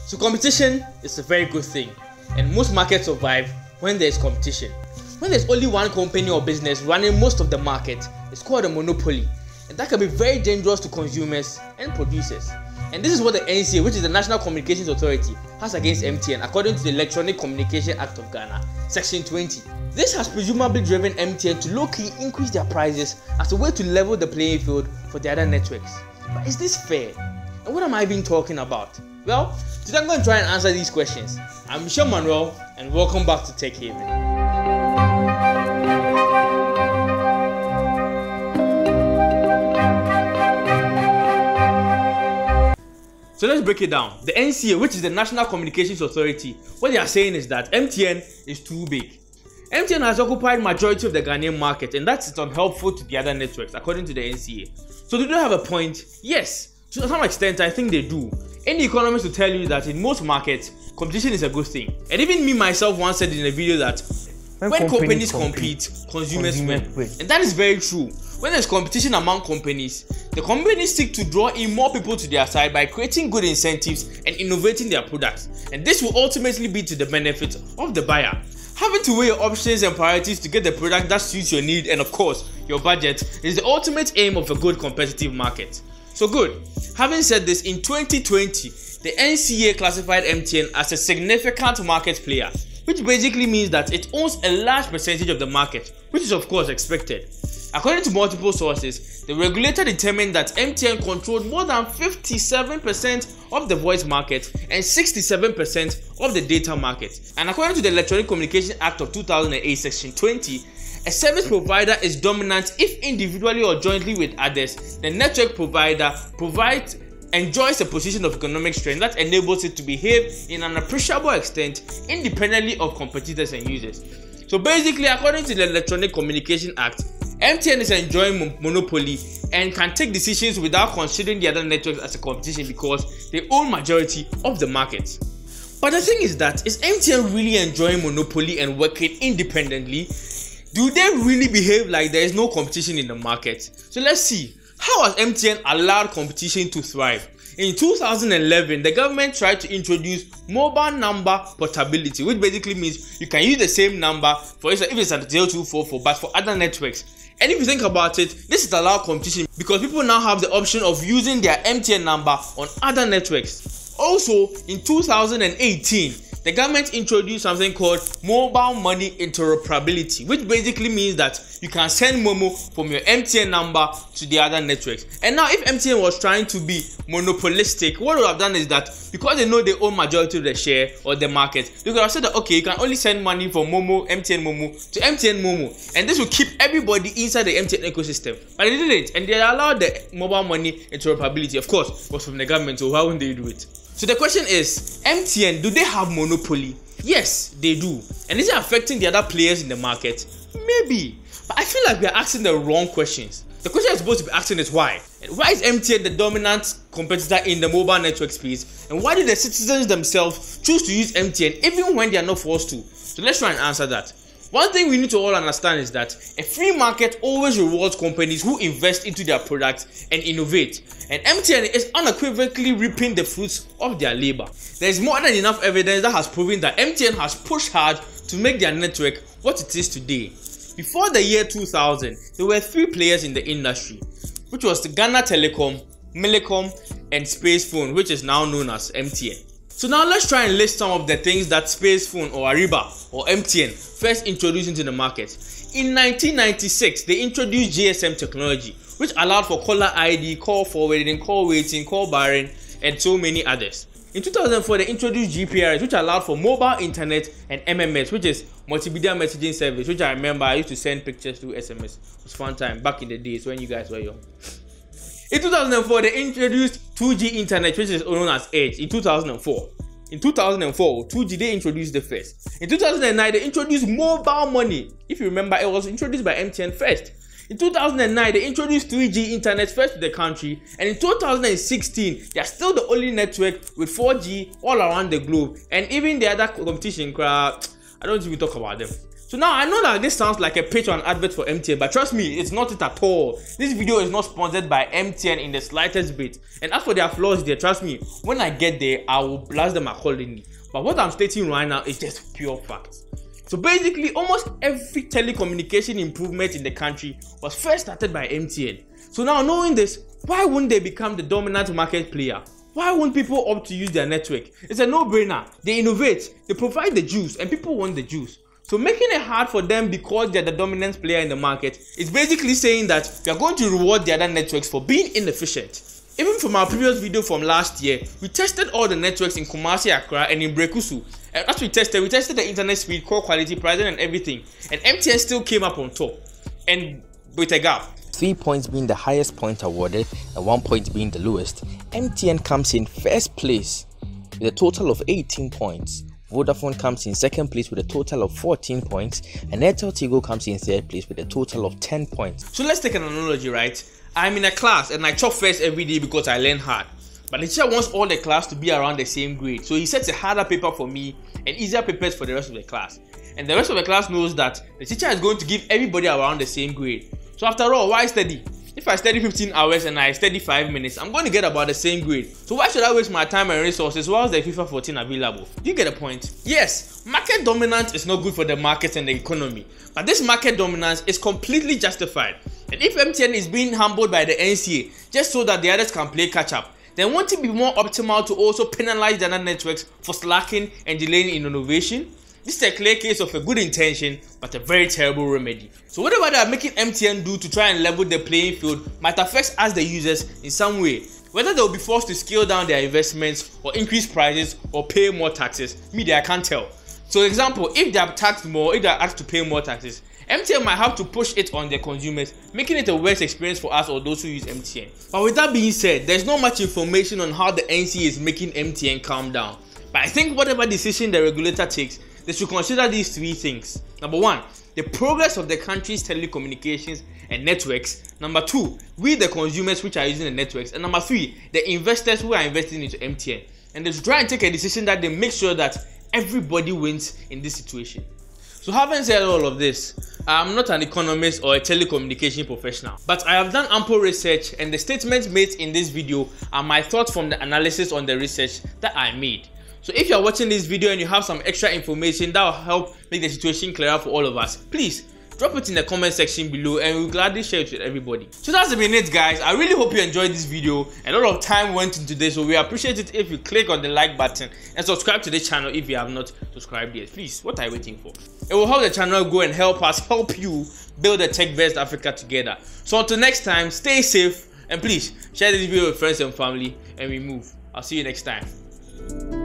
So competition is a very good thing, and most markets survive when there is competition. When there's only one company or business running most of the market, it's called a monopoly, and that can be very dangerous to consumers and producers. And this is what the NCA, which is the National Communications Authority, has against MTN according to the Electronic Communication Act of Ghana, Section 20. This has presumably driven MTN to low-key increase their prices as a way to level the playing field for the other networks. But is this fair? And what am I even talking about? Well, today I'm going to try and answer these questions. I'm Michelle Manuel, and welcome back to Tech Haven. So let's break it down. The NCA, which is the National Communications Authority, what they are saying is that MTN is too big. MTN has occupied majority of the Ghanaian market, and that is unhelpful to the other networks, according to the NCA. So do they have a point? Yes. To some extent, I think they do. Any economist will tell you that in most markets, competition is a good thing. And even me myself once said in a video that when companies compete, consumers win. And that is very true. When there's competition among companies, the companies seek to draw in more people to their side by creating good incentives and innovating their products. And this will ultimately be to the benefit of the buyer. Having to weigh your options and priorities to get the product that suits your need and of course your budget is the ultimate aim of a good competitive market. So good. Having said this, in 2020, the NCA classified MTN as a significant market player, which basically means that it owns a large percentage of the market, which is of course expected. According to multiple sources, the regulator determined that MTN controlled more than 57% of the voice market and 67% of the data market. And according to the Electronic Communication Act of 2008, Section 20, a service provider is dominant if individually or jointly with others, the network provider enjoys a position of economic strength that enables it to behave in an appreciable extent independently of competitors and users. So basically, according to the Electronic Communication Act, MTN is enjoying monopoly and can take decisions without considering the other networks as a competition because they own majority of the market. But the thing is that, is MTN really enjoying monopoly and working independently? Do they really behave like there is no competition in the market? So let's see. How has MTN allowed competition to thrive? In 2011, the government tried to introduce mobile number portability, which basically means you can use the same number for instance if it's at 0244 but for other networks. And if you think about it, this is allowed competition because people now have the option of using their MTN number on other networks. Also, in 2018, the government introduced something called mobile money interoperability, which basically means that you can send Momo from your MTN number to the other networks. And now if MTN was trying to be monopolistic, what they would have done is that because they know they own majority of the share or the market, they could have said that okay, you can only send money from Momo, MTN Momo to MTN Momo, and this will keep everybody inside the MTN ecosystem. But they didn't, and they allowed the mobile money interoperability. Of course, it was from the government, so why wouldn't they do it? So the question is, MTN, do they have monopoly? Yes, they do. And is it affecting the other players in the market? Maybe. But I feel like we are asking the wrong questions. The question I'm supposed to be asking is why? And why is MTN the dominant competitor in the mobile network space? And why did the citizens themselves choose to use MTN even when they are not forced to? So let's try and answer that. One thing we need to all understand is that a free market always rewards companies who invest into their products and innovate. And MTN is unequivocally reaping the fruits of their labor. There is more than enough evidence that has proven that MTN has pushed hard to make their network what it is today. Before the year 2000, there were three players in the industry, which was the Ghana Telecom, Millicom, and Space Phone, which is now known as MTN. So now let's try and list some of the things that Space Phone or Ariba or MTN first introduced into the market. In 1996, they introduced GSM technology, which allowed for caller ID, call forwarding, call waiting, call barring, and so many others. In 2004, they introduced GPRS, which allowed for mobile internet, and MMS, which is multimedia messaging service, which I remember I used to send pictures through SMS. It was fun time back in the days when you guys were young. In 2004, they introduced 2G internet, which is known as Edge, in 2004. In 2004, 2G, they introduced the first. In 2009, they introduced mobile money. If you remember, it was introduced by MTN first. In 2009, they introduced 3G internet first to the country. And in 2016, they are still the only network with 4G all around the globe. And even the other competition, I don't even talk about them. So now I know that this sounds like a pitch or an advert for MTN, but trust me, it's not it at all. This video is not sponsored by MTN in the slightest bit. And as for their flaws there, trust me, when I get there, I will blast them accordingly. But what I'm stating right now is just pure facts. So basically, almost every telecommunication improvement in the country was first started by MTN. So now knowing this, why wouldn't they become the dominant market player? Why won't people opt to use their network? It's a no-brainer. They innovate, they provide the juice, and people want the juice. So making it hard for them because they're the dominant player in the market is basically saying that we are going to reward the other networks for being inefficient. Even from our previous video from last year, we tested all the networks in Kumasi, Accra, and in Brekusu. And as we tested the internet speed, call quality, pricing, and everything. And MTN still came up on top, and with a gap. 3 points being the highest point awarded and 1 point being the lowest, MTN comes in first place with a total of 18 points. Vodafone comes in second place with a total of 14 points, and Airtel Tigo comes in third place with a total of 10 points. So let's take an analogy, right? I'm in a class and I chop first every day because I learn hard. But the teacher wants all the class to be around the same grade. So he sets a harder paper for me and easier papers for the rest of the class. And the rest of the class knows that the teacher is going to give everybody around the same grade. So after all, why study? If I study 15 hours and I study 5 minutes, I'm going to get about the same grade. So why should I waste my time and resources whilst the FIFA 14 available? Do you get a point? Yes, market dominance is not good for the market and the economy. But this market dominance is completely justified. And if MTN is being humbled by the NCA just so that the others can play catch up, then won't it be more optimal to also penalize the other networks for slacking and delaying in innovation? This is a clear case of a good intention but a very terrible remedy. So whatever they are making MTN do to try and level the playing field might affect us the users in some way. Whether they will be forced to scale down their investments or increase prices or pay more taxes, I can't tell. So example, if they are taxed more, if they are asked to pay more taxes, MTN might have to push it on their consumers, making it a worse experience for us or those who use MTN. But with that being said, there's not much information on how the NCA is making MTN calm down. But I think whatever decision the regulator takes, they should consider these 3 things. Number 1, the progress of the country's telecommunications and networks. Number 2, we the consumers which are using the networks. And number 3, the investors who are investing into MTN. And they should try and take a decision that they make sure that everybody wins in this situation. So having said all of this, I'm not an economist or a telecommunication professional, but I have done ample research, and the statements made in this video are my thoughts from the analysis on the research that I made. So if you are watching this video and you have some extra information that will help make the situation clearer for all of us, please drop it in the comment section below and we'll gladly share it with everybody. So that's been it, guys. I really hope you enjoyed this video. A lot of time went into this, so we appreciate it if you click on the like button and subscribe to this channel if you have not subscribed yet. Please, what are you waiting for? It will help the channel grow and help us help you build a tech-based Africa together. So until next time, stay safe and please share this video with friends and family, and we move. I'll see you next time.